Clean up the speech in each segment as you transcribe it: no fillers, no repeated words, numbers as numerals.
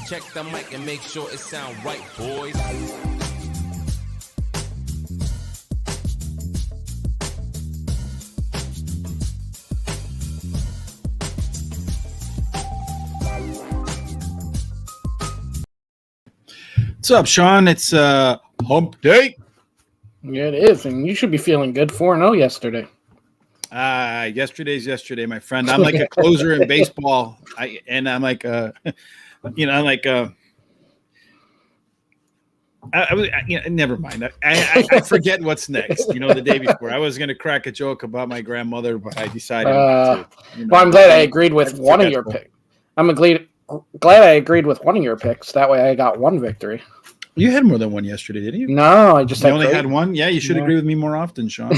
Check the mic and make sure it sound right, boys. What's up, Sean? It's hump day. Yeah, it is, and you should be feeling good. 4-0 yesterday. Yesterday's yesterday, my friend. I'm like a closer in baseball. I'm like, never mind. I forget what's next. The day before, I was going to crack a joke about my grandmother, but I decided not to. Well, I'm glad I agreed with one of your picks. I'm glad I agreed with one of your picks. That way, I got one victory. You had more than one yesterday, didn't you? No, I just only had one. Yeah, you should agree with me more often, Sean.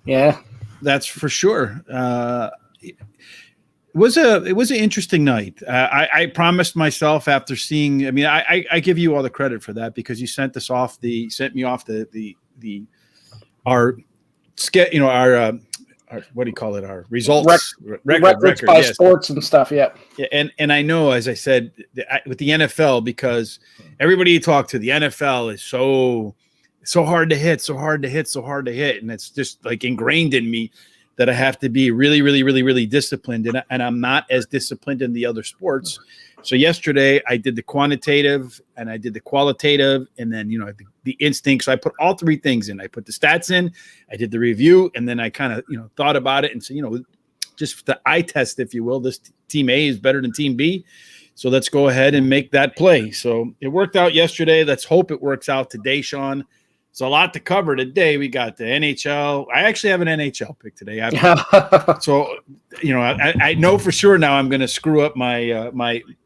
Yeah, that's for sure. It was an interesting night. I promised myself after seeing. I mean, I give you all the credit for that because you sent me off our what do you call it? Our results records by yes. Sports and stuff. Yeah. And I know, as I said, with the NFL, because everybody you talk to, the NFL is so hard to hit, and it's just like ingrained in me that I have to be really, really, really, really disciplined, and I'm not as disciplined in the other sports. So yesterday I did the quantitative and I did the qualitative, and then the instinct. So I put all three things in. I put the stats in, I did the review, and then I kind of thought about it and said, just the eye test, if you will. This team A is better than team B, so let's go ahead and make that play. So it worked out yesterday. Let's hope it works out today, Sean. It's a lot to cover today. We got the NHL. I actually have an NHL pick today. So, I know for sure now I'm going to screw up my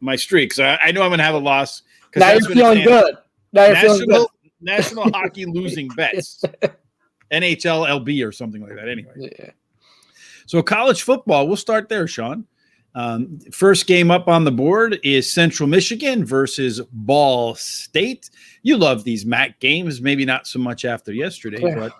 my streak. So I know I'm going to have a loss. Now you're feeling good. National Hockey losing bets. NHL LB or something like that. Anyway. Yeah. So college football, we'll start there, Sean. First game up on the board is Central Michigan versus Ball State. You love these MAC games, maybe not so much after yesterday, but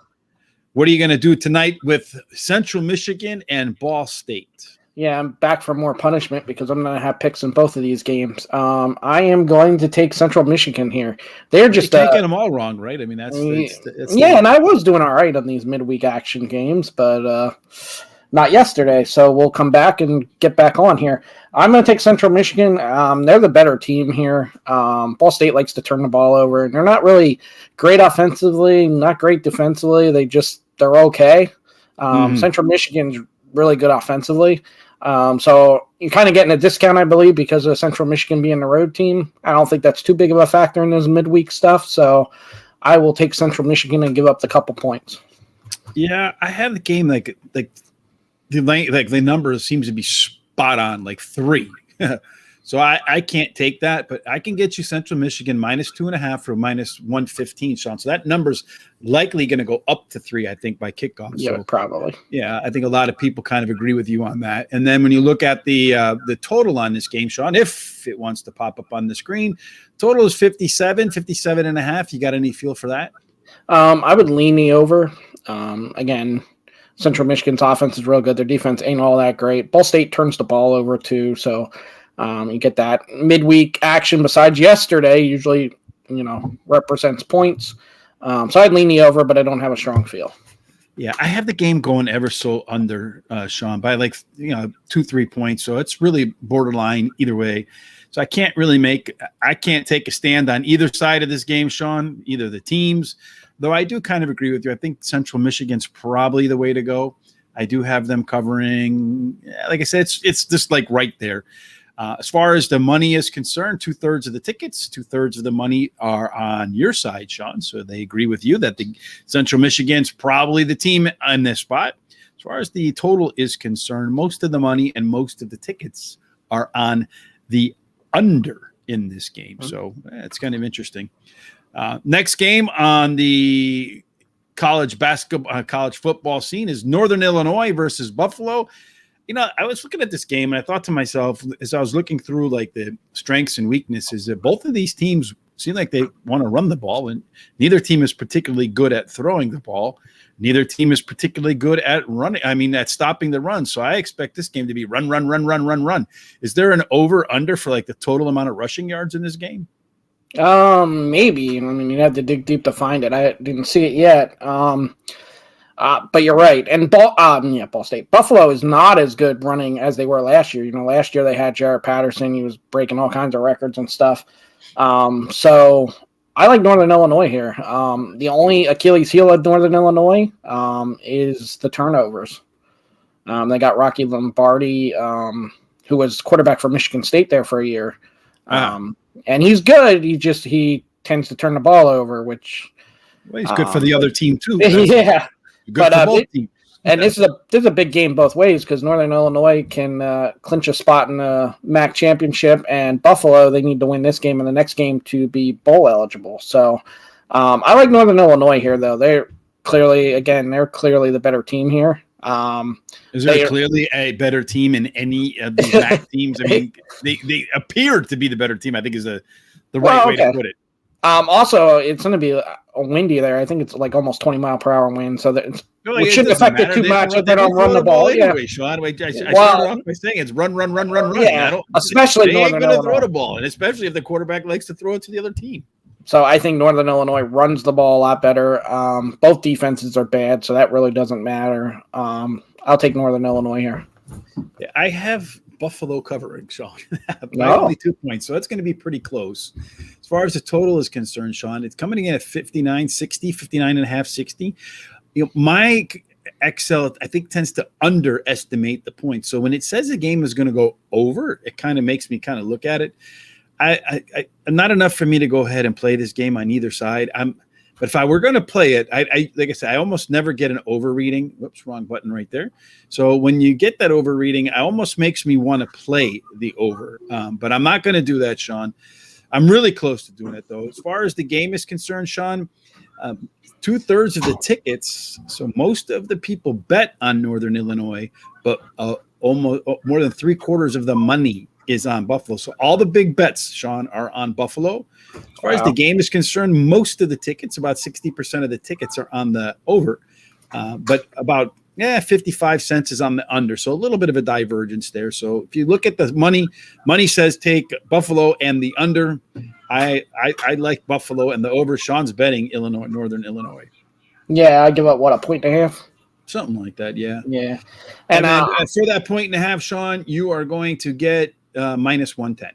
what are you going to do tonight with Central Michigan and Ball State? Yeah, I'm back for more punishment because I'm going to have picks in both of these games. I am going to take Central Michigan here. They're just you can't get them all wrong, right? I mean, that's and I was doing all right on these midweek action games, but not yesterday, so we'll come back and get back on here. I'm going to take Central Michigan. They're the better team here. Ball State likes to turn the ball over, and they're not really great offensively, not great defensively. They're okay. Central Michigan's really good offensively. So you're kind of getting a discount, I believe, because of Central Michigan being the road team. I don't think that's too big of a factor in this midweek stuff, so I will take Central Michigan and give up the couple points. Yeah, I have the game like the number seems to be spot on, like 3. So I can't take that, but I can get you Central Michigan -2.5 for -115, Sean. So that number's likely going to go up to 3, I think, by kickoff. Yeah, so, probably. Yeah, I think a lot of people kind of agree with you on that. And then when you look at the total on this game, Sean, if it wants to pop up on the screen, total is 57.5. You got any feel for that? I would lean the over. Again, Central Michigan's offense is real good. Their defense ain't all that great. Ball State turns the ball over too, so you get that midweek action besides yesterday usually, represents points. So I'd lean the over, but I don't have a strong feel. Yeah, I have the game going ever so under, Sean, by 2-3 points. So it's really borderline either way. So I can't take a stand on either side of this game, Sean, either the teams. Though I do kind of agree with you. I think Central Michigan's probably the way to go. I do have them covering. Like I said, it's just like right there. As far as the money is concerned, 2/3 of the tickets, 2/3 of the money are on your side, Sean. So they agree with you that the Central Michigan's probably the team on this spot. As far as the total is concerned, most of the money and most of the tickets are on the under in this game. So it's kind of interesting. Next game on the college football scene is Northern Illinois versus Buffalo. I was looking at this game and I thought to myself, as I was looking through like the strengths and weaknesses, that both of these teams seem like they want to run the ball, and neither team is particularly good at throwing the ball. Neither team is particularly good at running. I mean, at stopping the run. So I expect this game to be run, run, run, run, run, run. Is there an over under for like the total amount of rushing yards in this game? Maybe. I mean, you'd have to dig deep to find it. I didn't see it yet. But you're right. And Ball State. Buffalo is not as good running as they were last year. Last year they had Jared Patterson. He was breaking all kinds of records and stuff. So I like Northern Illinois here. The only Achilles heel of Northern Illinois is the turnovers. They got Rocky Lombardi, who was quarterback for Michigan State there for a year. And he's good. He tends to turn the ball over, which he's good for the other team too. Yeah. Good for both teams. And this is a big game both ways because Northern Illinois can clinch a spot in the MAC championship, and Buffalo, they need to win this game and the next game to be bowl eligible. So I like Northern Illinois here, though. They're clearly the better team here. Is there clearly a better team in any of these MAC teams? I mean, they appear to be the better team, I think is the right way to put it. Also, it's going to be windy there. I think it's like almost 20-mile-per-hour wind, so that it shouldn't affect it too much if they don't run the ball. Anyway, Sean, I started off by saying it's run. Yeah, especially they ain't Northern going to Illinois. throw the ball, and especially if the quarterback likes to throw it to the other team. So I think Northern Illinois runs the ball a lot better. Both defenses are bad, so that really doesn't matter. I'll take Northern Illinois here. Yeah, I have Buffalo covering, Sean, by only 2 points. So that's going to be pretty close. As far as the total is concerned, Sean, it's coming in at 59.60, 59.5, 60. My Excel, I think, tends to underestimate the points. So when it says a game is going to go over, it kind of makes me kind of look at it. I not enough for me to go ahead and play this game on either side. But if I were going to play it, I like I said, I almost never get an overreading. Whoops, wrong button right there. So when you get that overreading, it almost makes me want to play the over. But I'm not going to do that, Sean. I'm really close to doing it, though. As far as the game is concerned, Sean, 2/3 of the tickets, so most of the people bet on Northern Illinois, but almost more than 3/4 of the money is on Buffalo. So all the big bets, Sean, are on Buffalo. As far as the game is concerned, most of the tickets, about 60% of the tickets are on the over, but about 55 cents is on the under. So a little bit of a divergence there. So if you look at the money says take Buffalo and the under. I like Buffalo and the over. Sean's betting Northern Illinois. Yeah, I give up, a 1.5? Something like that, yeah. Yeah. And then, for that 1.5, Sean, you are going to get minus 110.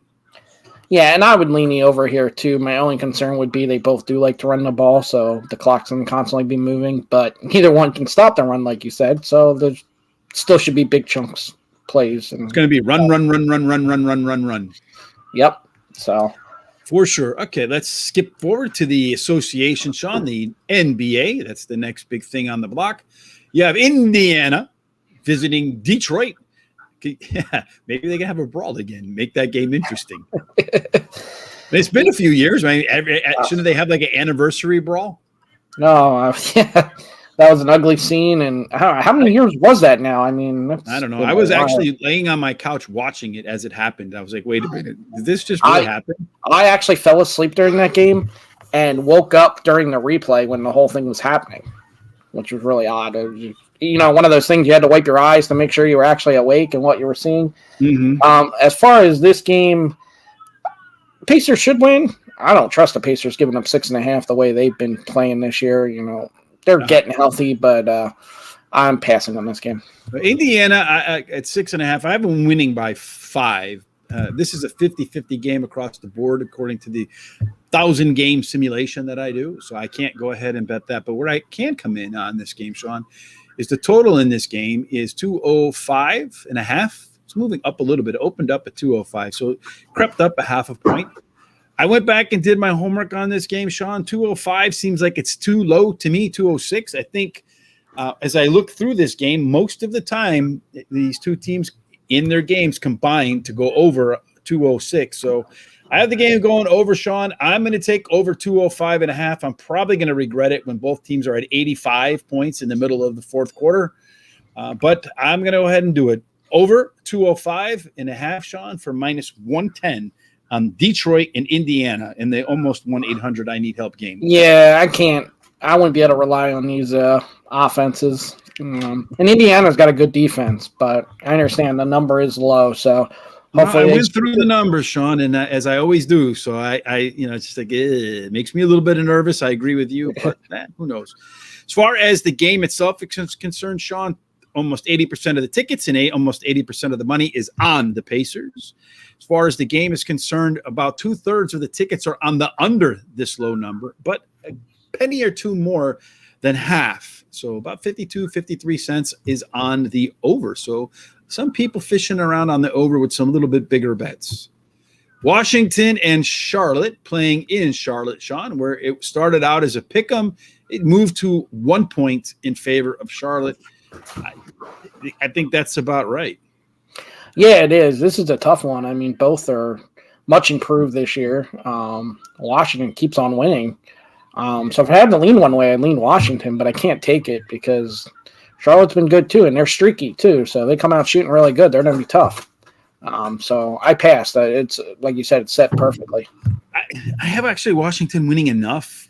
Yeah, and I would lean the over here, too. My only concern would be they both do like to run the ball, so the clock's going to constantly be moving. But neither one can stop the run, like you said. So there still should be big chunks plays. And, it's going to be run. Yep. So for sure. Okay, let's skip forward to the association, Sean, the NBA. That's the next big thing on the block. You have Indiana visiting Detroit. Yeah, maybe they can have a brawl again. Make that game interesting. It's been a few years. I mean, shouldn't they have like an anniversary brawl? No, yeah, that was an ugly scene. And how many years was that now? I mean, I don't know. I was actually laying on my couch watching it as it happened. I was like, wait a minute, did this just really happen? I actually fell asleep during that game and woke up during the replay when the whole thing was happening, which was really odd. One of those things you had to wipe your eyes to make sure you were actually awake and what you were seeing. Mm-hmm. As far as this game, Pacers should win. I don't trust the Pacers giving up 6.5 the way they've been playing this year. They're getting healthy, but I'm passing on this game. Indiana at 6.5. I have them winning by 5. This is a 50-50 game across the board, according to the 1,000-game simulation that I do. So I can't go ahead and bet that. But where I can come in on this game, Sean, is the total in this game is 205.5. It's moving up a little bit. It opened up at 205, so it crept up a half a point. I went back and did my homework on this game, Sean. 205 seems like it's too low to me. 206. I think as I look through this game, most of the time these two teams in their games combined to go over 206. So I have the game going over, Sean. I'm going to take over 205.5. I'm probably going to regret it when both teams are at 85 points in the middle of the fourth quarter. But I'm going to go ahead and do it. Over 205.5, Sean, for minus 110 Detroit and Indiana, and they almost won 800 I need help game. Yeah, I can't. I wouldn't be able to rely on these offenses. And Indiana's got a good defense, but I understand the number is low, so hopefully I went through the numbers, Sean, and as I always do. So it's just like it makes me a little bit nervous. I agree with you, but who knows? As far as the game itself is concerned, Sean, almost 80% of the tickets and almost 80% of the money is on the Pacers. As far as the game is concerned, about 2/3 of the tickets are on the under this low number, but a penny or two more than half. So about 53 cents is on the over. So some people fishing around on the over with some little bit bigger bets. Washington and Charlotte playing in Charlotte, Sean, where it started out as a pick 'em. It moved to 1 point in favor of Charlotte. I think that's about right. Yeah, it is. This is a tough one. I mean, both are much improved this year. Washington keeps on winning. So if I had to lean one way, I'd lean Washington, but I can't take it because Charlotte's been good too, and they're streaky too. So they come out shooting really good. They're going to be tough. So I passed. It's like you said, it's set perfectly. I have actually Washington winning enough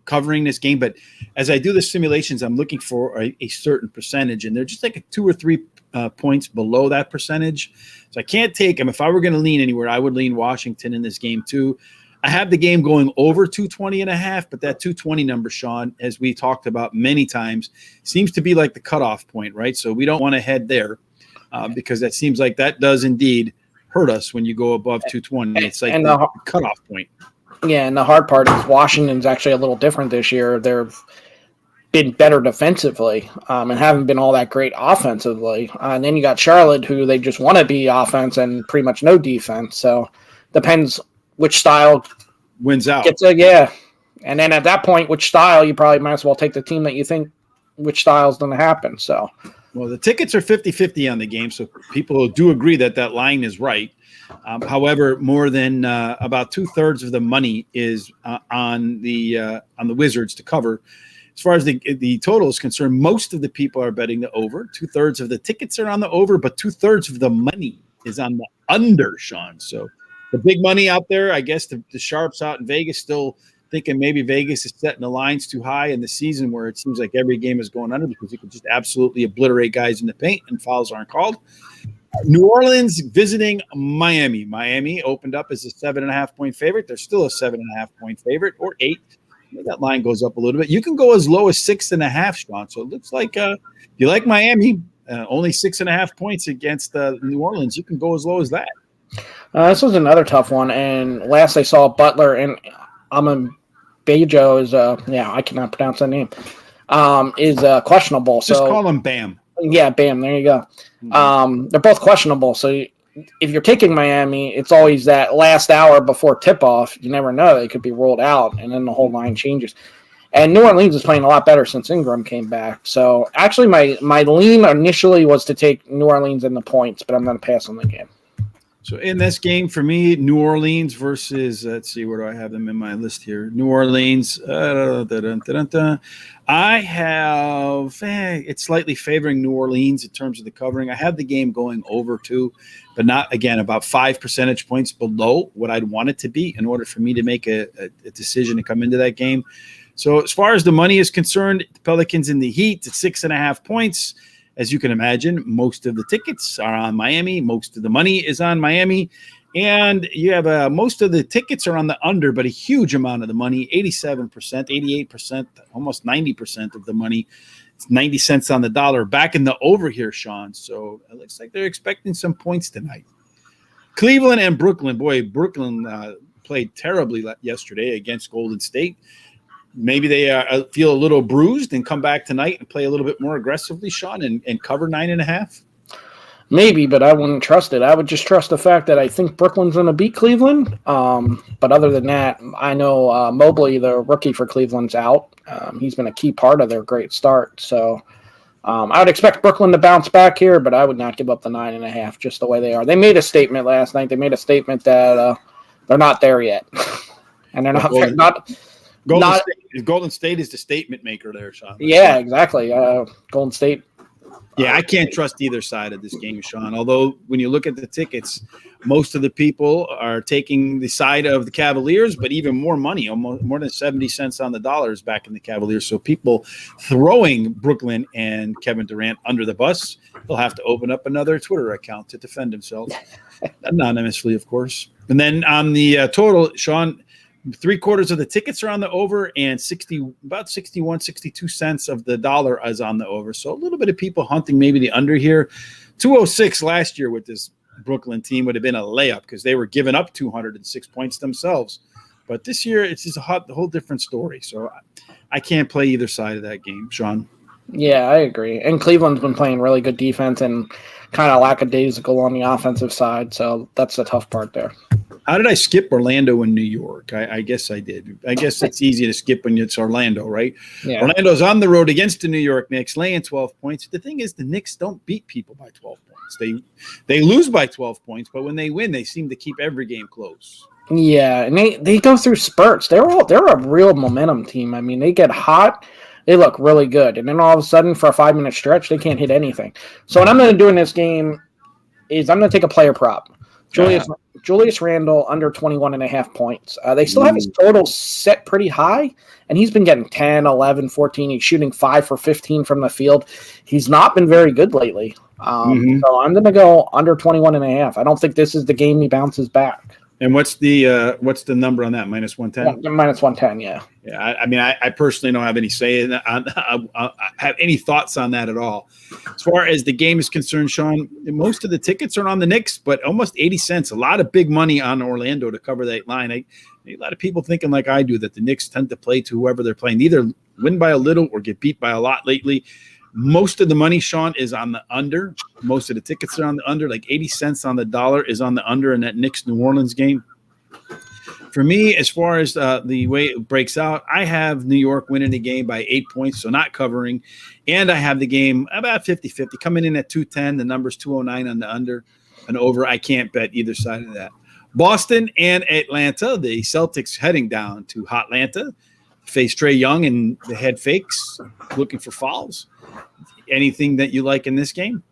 covering this game, but as I do the simulations, I'm looking for a certain percentage, and they're just like 2 or 3 points below that percentage. So I can't take them. If I were going to lean anywhere, I would lean Washington in this game too. I have the game going over 220.5, but that 220 number, Sean, as we talked about many times, seems to be like the cutoff point, right? So we don't want to head there because that seems like that does indeed hurt us when you go above 220. It's like the cutoff point. Yeah, and the hard part is Washington's actually a little different this year. They've been better defensively and haven't been all that great offensively. And then you got Charlotte, who they just want to be offense and pretty much no defense. So depends which style wins out. Yeah. And then at that point, which style, you probably might as well take the team that you think which style is going to happen. So, well, the tickets are 50-50 on the game, so people do agree that line is right. However, more than about 2/3 of the money is on the Wizards to cover. As far as the total is concerned, most of the people are betting the over. 2/3 of the tickets are on the over, but 2/3 of the money is on the under, Sean. So the big money out there, I guess the sharps out in Vegas still thinking maybe Vegas is setting the lines too high in the season where it seems like every game is going under because you can just absolutely obliterate guys in the paint and fouls aren't called. New Orleans visiting Miami. Miami opened up as a 7.5-point favorite. They're still a 7.5-point favorite or 8. That line goes up a little bit. You can go as low as 6.5, Sean. So it looks like if you like Miami, only 6.5 points against New Orleans. You can go as low as that. This was another tough one. And last I saw, Butler and Bejo is I cannot pronounce that name. Is questionable. Just so call him Bam. Yeah, Bam. There you go. They're both questionable. So if you're taking Miami, it's always that last hour before tip-off. You never know. They could be rolled out, and then the whole line changes. And New Orleans is playing a lot better since Ingram came back. So actually my lean initially was to take New Orleans in the points, but I'm going to pass on the game. So in this game for me, New Orleans versus, let's see, where do I have them in my list here? New Orleans. I have, it's slightly favoring New Orleans in terms of the covering. I have the game going over too, but not, again, about 5 percentage points below what I'd want it to be in order for me to make a decision to come into that game. So as far as the money is concerned, the Pelicans in the Heat at 6.5 points. As you can imagine, most of the tickets are on Miami. Most of the money is on Miami. And you have most of the tickets are on the under, but a huge amount of the money, 87%, 88%, almost 90% of the money. It's 90 cents on the dollar. Back in the over here, Sean. So it looks like they're expecting some points tonight. Cleveland and Brooklyn. Boy, Brooklyn played terribly yesterday against Golden State. Maybe they feel a little bruised and come back tonight and play a little bit more aggressively, Sean, and cover 9.5? Maybe, but I wouldn't trust it. I would just trust the fact that I think Brooklyn's going to beat Cleveland. But other than that, I know Mobley, the rookie for Cleveland's out. He's been a key part of their great start. So I would expect Brooklyn to bounce back here, but I would not give up the 9.5 just the way they are. They made a statement last night. They made a statement that they're not there yet. And they're not Golden State is the statement maker there, Sean. Yeah, exactly. Golden State Yeah, I can't trust either side of this game, Sean. Although when you look at the tickets, most of the people are taking the side of the Cavaliers, but even more money, almost more than 70 cents on the dollar is back in the Cavaliers. So people throwing Brooklyn and Kevin Durant under the bus, they'll have to open up another Twitter account to defend themselves, anonymously, of course. And then on the total, Sean, 3/4 of the tickets are on the over, and about 61, 62 cents of the dollar is on the over. So a little bit of people hunting maybe the under here. 206 last year with this Brooklyn team would have been a layup because they were giving up 206 points themselves. But this year, it's just a whole different story. So I can't play either side of that game, Sean. Yeah, I agree. And Cleveland's been playing really good defense and kind of lackadaisical on the offensive side. So that's the tough part there. How did I skip Orlando and New York? I guess I did. I guess it's easy to skip when it's Orlando, right? Yeah. Orlando's on the road against the New York Knicks, laying 12 points. The thing is, the Knicks don't beat people by 12 points. They lose by 12 points, but when they win, they seem to keep every game close. Yeah, and they go through spurts. They're a real momentum team. I mean, they get hot, they look really good, and then all of a sudden, for a 5-minute stretch, they can't hit anything. So what I'm going to do in this game is I'm going to take a player prop. Julius Randle under 21.5 points. They still have his total set pretty high, and he's been getting 10, 11, 14. He's shooting 5 for 15 from the field. He's not been very good lately. So I'm going to go under 21.5. I don't think this is the game he bounces back. And what's the number on that? Minus 110? Yeah, minus 110, yeah. Yeah, I mean, I personally don't have any say in that. I have any thoughts on that at all. As far as the game is concerned, Sean, most of the tickets are on the Knicks, but almost 80 cents. A lot of big money on Orlando to cover that line. A lot of people thinking like I do that the Knicks tend to play to whoever they're playing, either win by a little or get beat by a lot lately. Most of the money, Sean, is on the under. Most of the tickets are on the under. Like 80 cents on the dollar is on the under in that Knicks-New Orleans game. For me, as far as the way it breaks out, I have New York winning the game by 8 points, so not covering. And I have the game about 50-50, coming in at 210. The number's 209 on the under and over. I can't bet either side of that. Boston and Atlanta, the Celtics heading down to Hotlanta, face Trae Young and the head fakes, looking for fouls. Anything that you like in this game?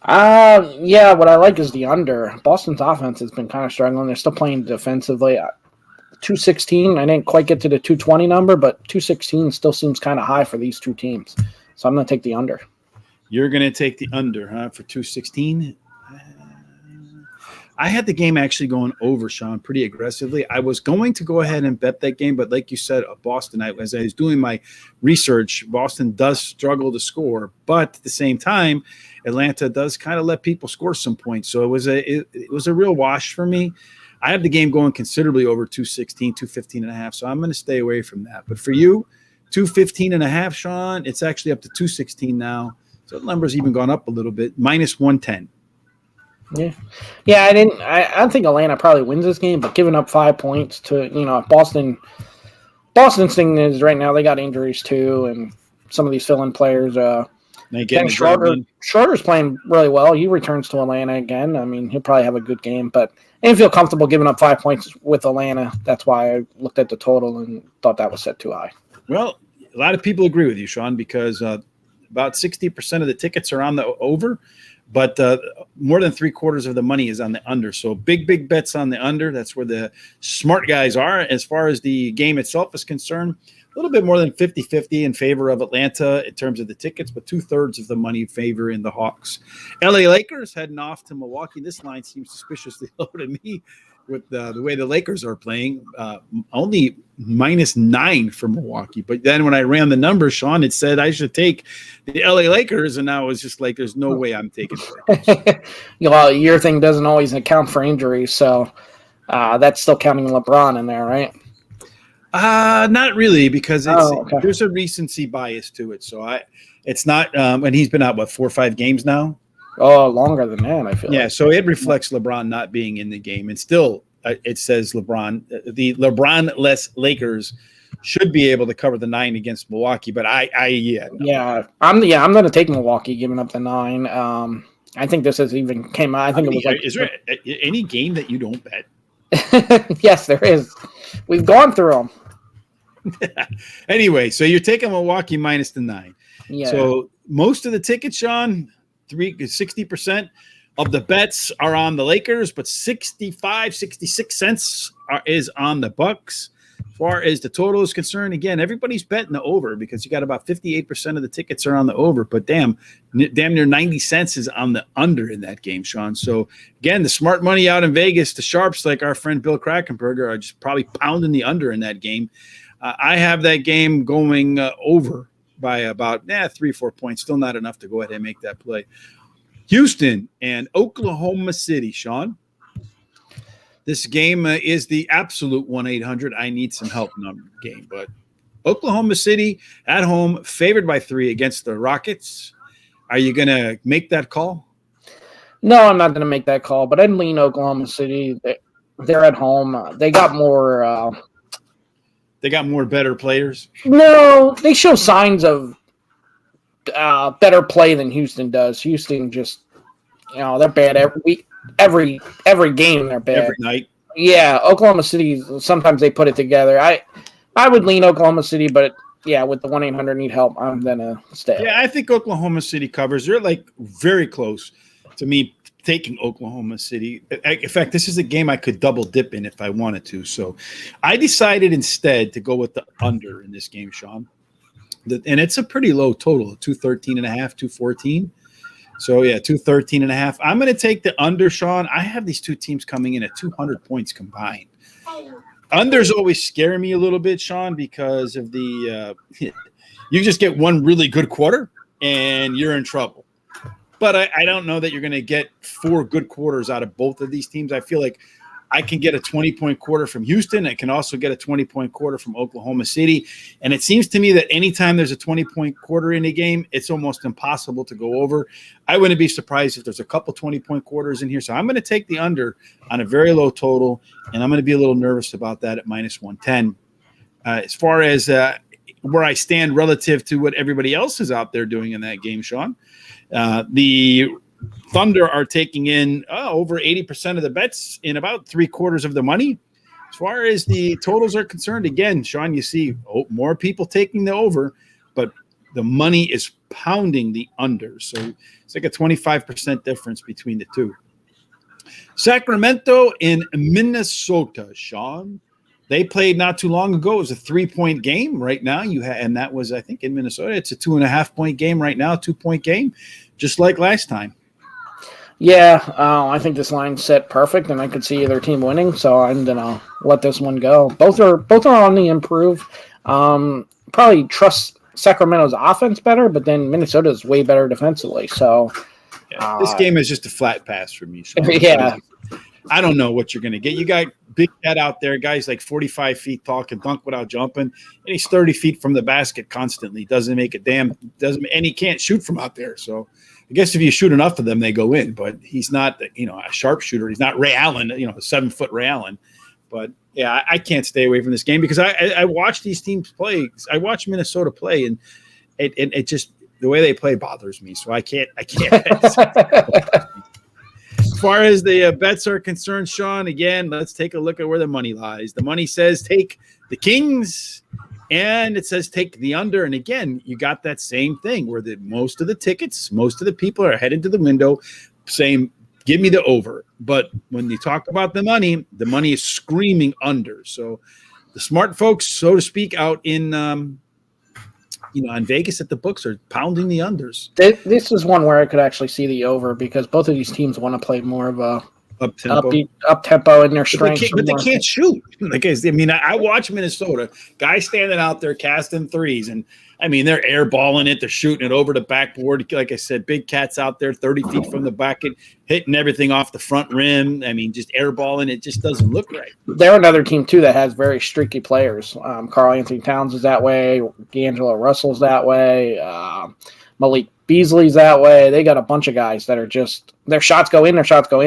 Yeah, what I like is the under. Boston's offense has been kind of struggling. They're still playing defensively. 216, I didn't quite get to the 220 number, but 216 still seems kind of high for these two teams. So I'm going to take the under. You're going to take the under, for 216? I had the game actually going over, Sean, pretty aggressively. I was going to go ahead and bet that game, but like you said, Boston, as I was doing my research, Boston does struggle to score, but at the same time, Atlanta does kind of let people score some points. So it was a real wash for me. I have the game going considerably over 216, 215.5, so I'm going to stay away from that. But for you, 215.5, Sean, it's actually up to 216 now. So the number's even gone up a little bit, minus 110. Yeah. I think Atlanta probably wins this game, but giving up 5 points to Boston. Boston's thing is right now they got injuries too, and some of these fill-in players. Schroeder's playing really well. He returns to Atlanta again. I mean, he'll probably have a good game, but I didn't feel comfortable giving up 5 points with Atlanta. That's why I looked at the total and thought that was set too high. Well, a lot of people agree with you, Sean, because about 60% of the tickets are on the over. But more than 3/4 of the money is on the under. So big bets on the under. That's where the smart guys are. As far as the game itself is concerned, a little bit more than 50-50 in favor of Atlanta in terms of the tickets, but 2/3 of the money favor in the Hawks. LA Lakers heading off to Milwaukee. This line seems suspiciously low to me with the way the Lakers are playing. Only -9 for Milwaukee. But then when I ran the numbers, Sean, it said I should take the LA Lakers, and now it's just like there's no way I'm taking it. Well, your thing doesn't always account for injuries, so that's still counting LeBron in there, right? Not really, because there's a recency bias to it. So it's not, and he's been out, 4 or 5 games now? Oh, longer than that, I feel. Yeah, so it reflects LeBron not being in the game. And still, it says the LeBron-less Lakers should be able to cover the 9 against Milwaukee. But I'm going to take Milwaukee, giving up the 9. I think this has even came out. I think it was like. Is there any game that you don't bet? Yes, there is. We've gone through them. Anyway, so you're taking Milwaukee minus the 9. Yeah. So most of the tickets, Sean, 60% of the bets are on the Lakers, but 66 cents is on the Bucks. As far as the total is concerned, again, everybody's betting the over because you got about 58% of the tickets are on the over, but damn near 90 cents is on the under in that game, Sean. So again, the smart money out in Vegas, the sharps like our friend Bill Krakenberger are just probably pounding the under in that game. I have that game going over by about 3-4 points. Still not enough to go ahead and make that play. Houston and Oklahoma City, Sean. This game is the absolute 1-800 I need some help number game. But Oklahoma City at home, favored by 3 against the Rockets. Are you going to make that call? No, I'm not going to make that call, but I'd lean Oklahoma City. They're at home. They got more better players? No, they show signs of better play than Houston does. Houston just, they're bad every week. Every game they're bad. Every night. Yeah, Oklahoma City, sometimes they put it together. I would lean Oklahoma City, but yeah, with the 1-800 need help, I'm going to stay. Yeah, I think Oklahoma City covers. They're like very close to me taking Oklahoma City. In fact, this is a game I could double dip in if I wanted to. So I decided instead to go with the under in this game, Sean. And it's a pretty low total, 213.5, 214. So, 213.5. I'm going to take the under, Sean. I have these two teams coming in at 200 points combined. Unders always scare me a little bit, Sean, because of the you just get one really good quarter and you're in trouble. But I don't know that you're going to get 4 good quarters out of both of these teams. I feel like I can get a 20-point quarter from Houston. I can also get a 20-point quarter from Oklahoma City. And it seems to me that anytime there's a 20-point quarter in a game, it's almost impossible to go over. I wouldn't be surprised if there's a couple 20-point quarters in here. So I'm going to take the under on a very low total, and I'm going to be a little nervous about that at minus 110. As far as where I stand relative to what everybody else is out there doing in that game, Sean, the Thunder are taking in over 80% of the bets in about 3/4 of the money. As far as the totals are concerned, again, Sean, you see more people taking the over, but the money is pounding the under. So it's like a 25% difference between the two. Sacramento in Minnesota, Sean. They played not too long ago. It was a 3-point game right now. And that was, I think, in Minnesota. It's a 2.5-point game right now, 2-point game, just like last time. Yeah, I think this line's set perfect, and I could see either team winning, so I'm gonna let this one go. Both are on the improve. Probably trust Sacramento's offense better, but then Minnesota's way better defensively. So this game is just a flat pass for me. Sean. Yeah, I don't know what you're gonna get. You got Big Cat out there, guys like 45 feet tall, can dunk without jumping, and he's 30 feet from the basket constantly. Doesn't, and he can't shoot from out there. So I guess if you shoot enough of them, they go in. But he's not, a sharpshooter. He's not Ray Allen, a 7-foot Ray Allen. But yeah, I can't stay away from this game because I watch these teams play. I watch Minnesota play, and it just the way they play bothers me. So I can't. As far as the bets are concerned, Sean, again, let's take a look at where the money lies. The money says take the Kings, and it says take the under. And again, you got that same thing where most of the tickets, most of the people are headed to the window saying, give me the over. But when you talk about the money is screaming under. So the smart folks, so to speak, out in in Vegas at the books are pounding the unders. This is one where I could actually see the over because both of these teams want to play more of a up tempo in their strength. But they can't shoot. I watch Minnesota, guys standing out there casting threes, and they're airballing it, they're shooting it over the backboard. Like I said, Big Cat's out there 30 feet from the bucket, hitting everything off the front rim. Just airballing it just doesn't look right. They're another team too that has very streaky players. Karl Anthony Towns is that way, D'Angelo Russell's that way, Malik Beasley's that way. They got a bunch of guys that are just their shots go in,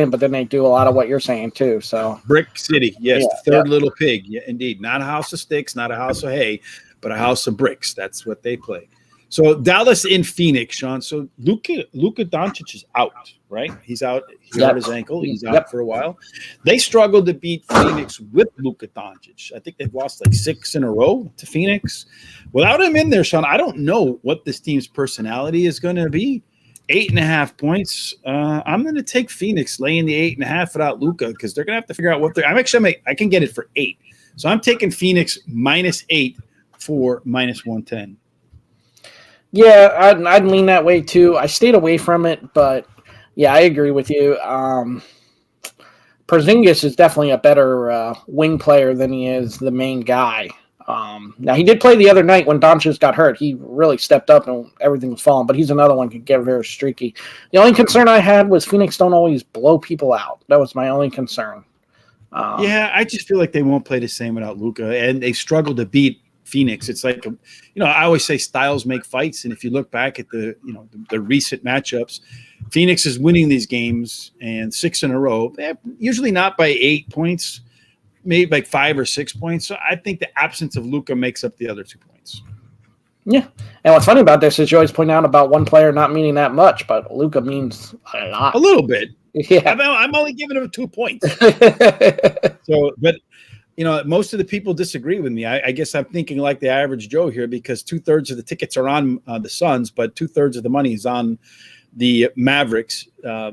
but then they do a lot of what you're saying too. So Brick City, yes, the third little pig, yeah, indeed. Not a house of sticks, not a house of hay, but a house of bricks. That's what they play. So Dallas in Phoenix, Sean. So Luka Doncic is out, right? He's out. He Yep. hurt his ankle. He's out for a while. They struggled to beat Phoenix with Luka Doncic. I think they've lost like 6 in a row to Phoenix. Without him in there, Sean, I don't know what this team's personality is going to be. 8.5 points. I'm going to take Phoenix laying the 8.5 without Luka because they're going to have to figure out what they're. I can get it for 8. So I'm taking Phoenix -8 for -110. Yeah, I'd lean that way too. I stayed away from it, but yeah, I agree with you. Porzingis is definitely a better wing player than he is the main guy. Now, he did play the other night when Doncic got hurt. He really stepped up and everything was falling, but he's another one who could get very streaky. The only concern I had was Phoenix don't always blow people out. That was my only concern. Yeah, I just feel like they won't play the same without Luka, and they struggle to beat Phoenix. It's like, I always say styles make fights, and if you look back at the recent matchups, Phoenix is winning these games and 6 in a row. Usually not by 8 points, maybe like 5 or 6 points. So I think the absence of Luka makes up the other 2 points. Yeah, and what's funny about this is you always point out about one player not meaning that much, but Luka means a lot. A little bit. Yeah, I'm only giving him 2 points. So, but most of the people disagree with me. I guess I'm thinking like the average Joe here because 2/3 of the tickets are on the Suns, but 2/3 of the money is on the Mavericks.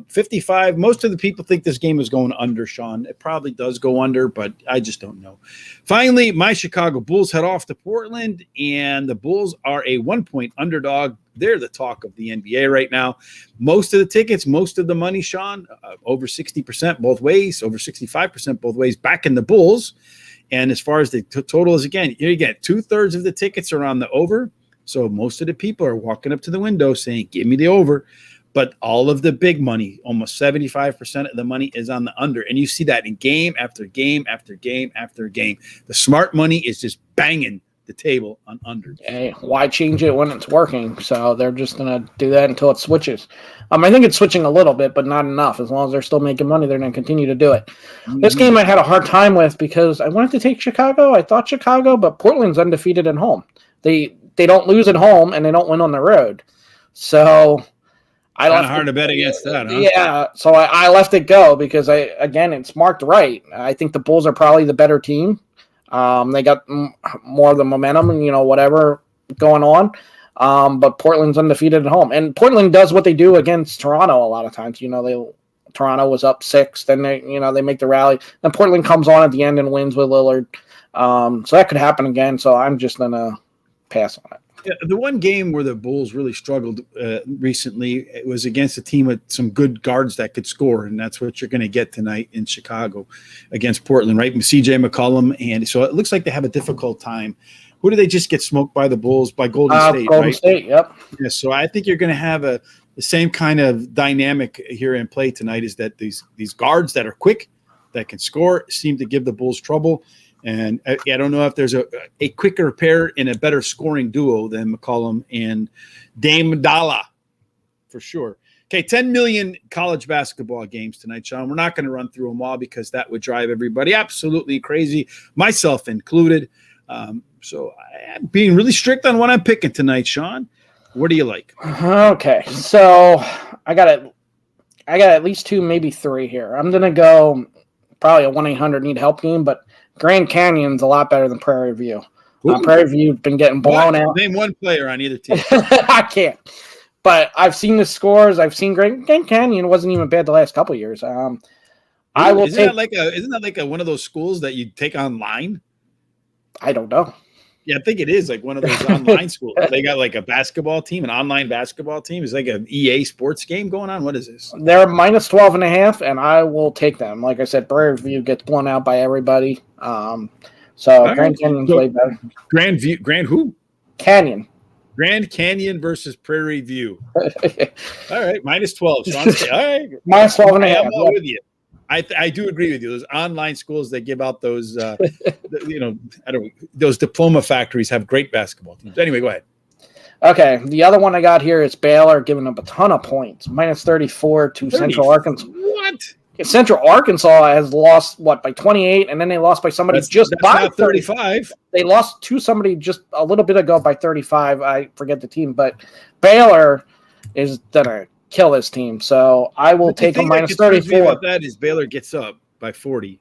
55. Most of the people think this game is going under, Sean. It probably does go under, but I just don't know. Finally, my Chicago Bulls head off to Portland, and the Bulls are a 1-point underdog. They're the talk of the NBA right now. Most of the tickets, most of the money, Sean, over 60% both ways, over 65% both ways, back in the Bulls. And as far as the total is, again, you get 2/3 of the tickets are on the over. So most of the people are walking up to the window saying, give me the over. But all of the big money, almost 75% of the money is on the under. And you see that in game after game after game after game. The smart money is just banging the table on under. Hey, why change it when it's working? So they're just going to do that until it switches. I think it's switching a little bit, but not enough. As long as they're still making money, they're going to continue to do it. Mm-hmm. This game I had a hard time with because I wanted to take Chicago. I thought Chicago, but Portland's undefeated at home. They don't lose at home, and they don't win on the road. So I kind of hard to bet against that, huh? Yeah, so I left it go because it's marked right. I think the Bulls are probably the better team. They got more of the momentum and whatever going on. But Portland's undefeated at home, and Portland does what they do against Toronto a lot of times. Toronto was up 6, then they make the rally. Then Portland comes on at the end and wins with Lillard. So that could happen again. So I'm just gonna pass on it. Yeah, the one game where the Bulls really struggled recently, it was against a team with some good guards that could score, and that's what you're going to get tonight in Chicago against Portland, right? C.J. McCollum, and so it looks like they have a difficult time. Who did they just get smoked by the Bulls? By Golden State, Golden right? State, yep. Yeah, so I think you're going to have the same kind of dynamic here in play tonight is that these guards that are quick, that can score, seem to give the Bulls trouble. And I don't know if there's a quicker pair and a better scoring duo than McCollum and Dame Dalla, for sure. Okay, 10 million college basketball games tonight, Sean. We're not going to run through them all because that would drive everybody absolutely crazy, myself included. So I'm being really strict on what I'm picking tonight, Sean. What do you like? Okay, so I got at least 2, maybe 3 here. I'm going to go probably a 1-800 need help game, but Grand Canyon's a lot better than Prairie View. Prairie View's been getting blown out. Name one player on either team. I can't. But I've seen the scores. I've seen Grand Canyon wasn't even bad the last couple of years. Isn't that like one of those schools that you take online? I don't know. Yeah, I think it is like one of those online schools. They got like a basketball team, an online basketball team. It's like an EA sports game going on. What is this? They're minus 12.5, and I will take them. Like I said, Prairie View gets blown out by everybody. Grand Canyon's way better. Grand who? Canyon. Grand Canyon versus Prairie View. All right, minus 12. Sean, all right. Minus 12.5. I'm all with you. I do agree with you. Those online schools that give out those, those diploma factories have great basketball teams. Anyway, go ahead. Okay, the other one I got here is Baylor giving up a ton of points, minus 34 to Central Arkansas. What? Central Arkansas has lost, by 28, and then they lost by somebody by 35. They lost to somebody just a little bit ago by 35. I forget the team, but Baylor is done a kill this team. So I will take them minus 34. About that is Baylor gets up by 40,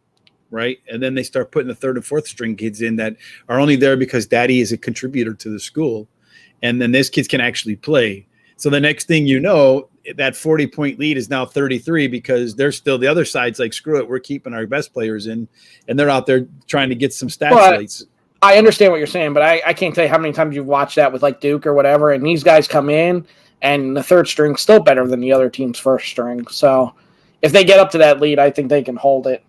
right? And then they start putting the third and fourth string kids in that are only there because daddy is a contributor to the school. And then those kids can actually play. So the next thing you know, that 40-point lead is now 33 because they're still the other side's like, screw it, we're keeping our best players in, and they're out there trying to get some stats rates. I understand what you're saying, but I can't tell you how many times you've watched that with like Duke or whatever, and these guys come in, and the third string's still better than the other team's first string. So if they get up to that lead, I think they can hold it.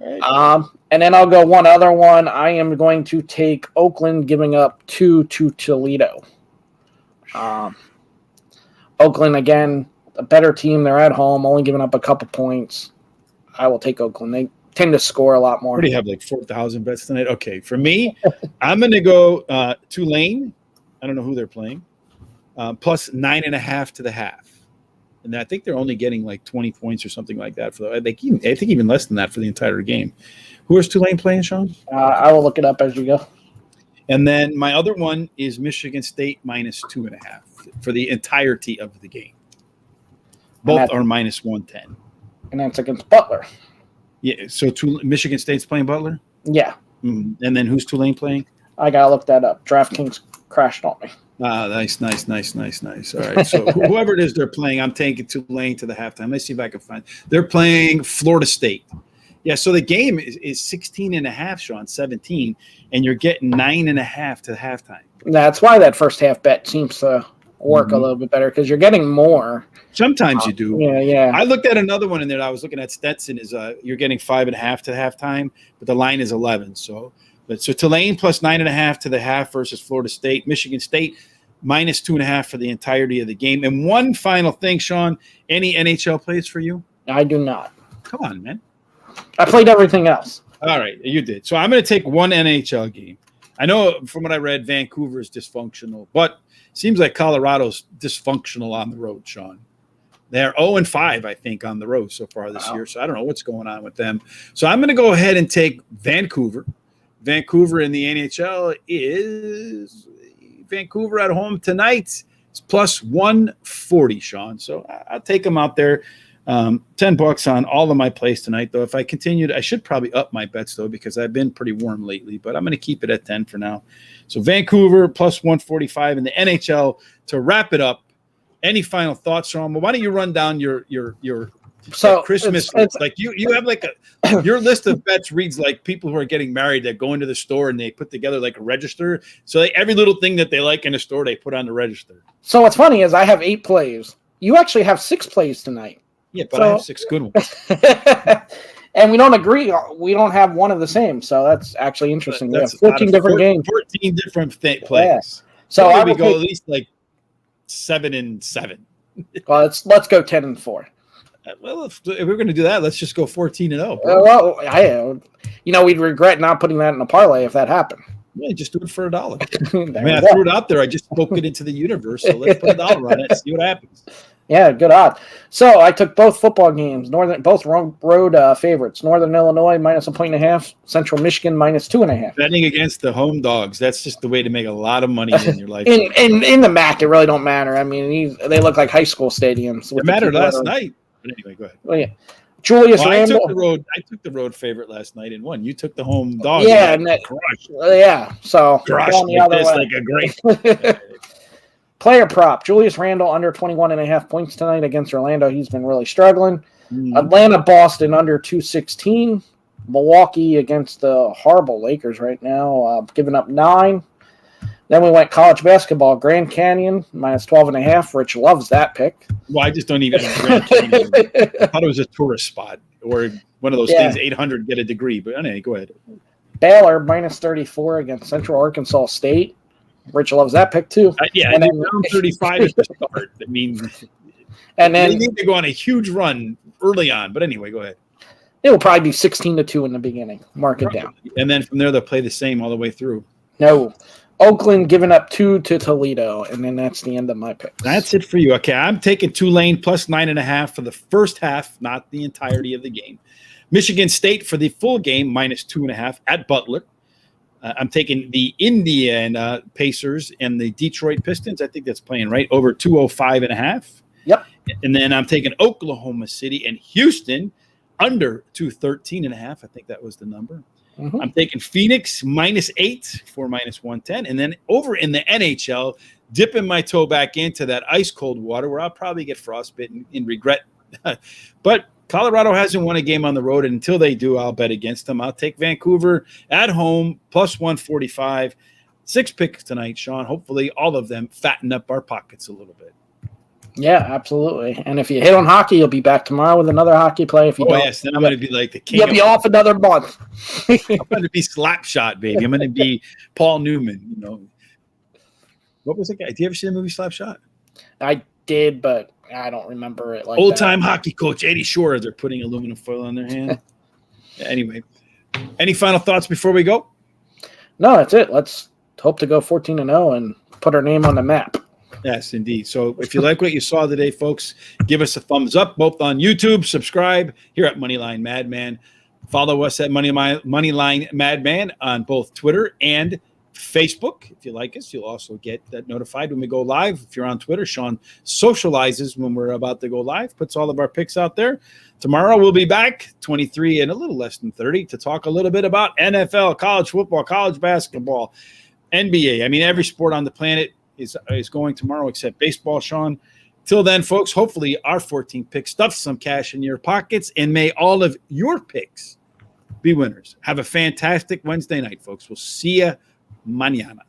And then I'll go one other one. I am going to take Oakland giving up 2 to Toledo. Oakland, again, a better team. They're at home, only giving up a couple points. I will take Oakland. They tend to score a lot more. What do you have, like 4,000 bets tonight? Okay, for me, I'm going to go Tulane. I don't know who they're playing. Plus 9.5 to the half. And I think they're only getting like 20 points or something like that. I think even less than that for the entire game. Who is Tulane playing, Sean? I will look it up as you go. And then my other one is Michigan State minus 2.5 for the entirety of the game. Both are minus 110. And that's against Butler. Yeah, so Michigan State's playing Butler? Yeah. And then who's Tulane playing? I got to look that up. DraftKings crashed on me. Nice. All right, so whoever it is they're playing, I'm taking Tulane to the halftime. Let's see if I can find. They're playing Florida State. Yeah, so the game is 16.5, Sean, 17, and you're getting 9.5 to halftime. That's why that first half bet seems to work a little bit better because you're getting more. Sometimes you do. Yeah. I looked at another one in there. I was looking at Stetson. Is you're getting 5.5 to halftime, but the line is 11. So Tulane plus 9.5 to the half versus Florida State. Michigan State minus 2.5 for the entirety of the game. And one final thing, Sean. Any NHL plays for you? I do not. Come on, man. I played everything else. All right, you did. So I'm going to take one NHL game. I know from what I read, Vancouver is dysfunctional, but it seems like Colorado's dysfunctional on the road, Sean. They're 0-5, I think, on the road so far this year. So I don't know what's going on with them. So I'm going to go ahead and take Vancouver. Vancouver in the NHL is Vancouver at home tonight. It's plus 140, Sean. So I'll take them out there. $10 on all of my plays tonight, though. If I continued, I should probably up my bets, though, because I've been pretty warm lately, but I'm going to keep it at 10 for now. So Vancouver plus 145 in the NHL to wrap it up. Any final thoughts, Sean? Well, why don't you run down your Christmas list? Like you have like your list of bets reads like people who are getting married that go into the store and they put together like a register. So every little thing that they like in the store, they put on the register. So what's funny is I have 8 plays. You actually have 6 plays tonight. Yeah, but I have 6 good ones. And we don't agree. We don't have one of the same. So that's actually interesting. We have 14 different games. 14 different plays. Yeah. So I would go at least like 7-7. Well, let's go 10-4. Well, if we're going to do that, let's just go 14-0. Well, we'd regret not putting that in a parlay if that happened. Yeah, just do it for $1. I threw it out there. I just spoke it into the universe. So let's put $1 on it and see what happens. Yeah, good odds. So I took both football games, both road favorites. Northern Illinois minus 1.5, Central Michigan minus 2.5. Betting against the home dogs. That's just the way to make a lot of money in your life. in the MAC, it really don't matter. I mean, they look like high school stadiums. It mattered last night. But anyway, go ahead. Oh, yeah. Julius Randle. I took the road favorite last night and won. You took the home dog. Yeah, and that crushed. Yeah, so crushed the other way. Like a great. Player prop, Julius Randle under 21.5 points tonight against Orlando. He's been really struggling. Atlanta, Boston under 216. Milwaukee against the horrible Lakers right now, giving up 9. Then we went college basketball, Grand Canyon minus 12.5. Rich loves that pick. Well, I just don't even know Grand Canyon. I thought it was a tourist spot or one of those things, 800 get a degree. But anyway, go ahead. Baylor minus 34 against Central Arkansas State. Rich loves that pick too. And then round 35 is the start. I mean, and then they need to go on a huge run early on. But anyway, go ahead. It will probably be 16-2 in the beginning. Mark it down. And then from there, they'll play the same all the way through. No. Oakland giving up 2 to Toledo, and then that's the end of my picks. That's it for you. Okay, I'm taking Tulane plus 9.5 for the first half, not the entirety of the game. Michigan State for the full game, minus 2.5 at Butler. I'm taking the Indiana Pacers and the Detroit Pistons. I think that's playing right over 205.5. Yep. And then I'm taking Oklahoma City and Houston under 213.5. I think that was the number. Mm-hmm. I'm taking Phoenix -8 for -110. And then over in the NHL, dipping my toe back into that ice cold water where I'll probably get frostbitten and regret. But Colorado hasn't won a game on the road, and until they do, I'll bet against them. I'll take Vancouver at home +145. 6 picks tonight, Sean. Hopefully all of them fatten up our pockets a little bit. Yeah, absolutely. And if you hit on hockey, you'll be back tomorrow with another hockey play. If you don't, Yes, then I'm going to be like the king. You'll be off another month. I'm going to be Slapshot, baby. I'm going to be Paul Newman. You know, what was that guy? Do you ever see the movie Slapshot? I did, but I don't remember it like Old time hockey coach Eddie Shore. They're putting aluminum foil on their hand. Anyway, any final thoughts before we go? No, that's it. Let's hope to go 14-0 and put our name on the map. Yes, indeed. So if you like what you saw today, folks, give us a thumbs up, both on YouTube, subscribe here at Moneyline Madman. Follow us at Moneyline Madman on both Twitter and Facebook. If you like us, you'll also get that notified when we go live. If you're on Twitter, Sean socializes when we're about to go live, puts all of our picks out there. Tomorrow we'll be back, 23 and a little less than 30, to talk a little bit about NFL, college football, college basketball, NBA. I mean, every sport on the planet is going tomorrow except baseball, Sean. Till then, folks, hopefully our 14th pick stuffs some cash in your pockets, and may all of your picks be winners. Have a fantastic Wednesday night, folks. We'll see you mañana.